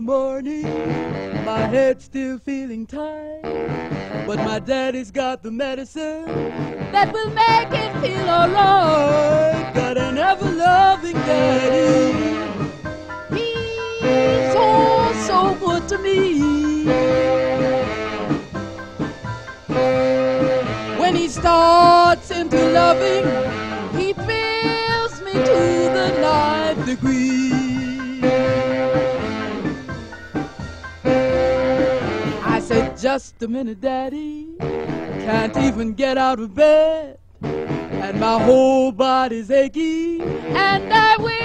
the morning, my head's still feeling tight, but my daddy's got the medicine that will make it feel alright. Got an ever-loving daddy, he's so good to me. When he starts into loving, he fills me to the ninth degree. I said, just a minute, Daddy, can't even get out of bed, and my whole body's achy, and I wish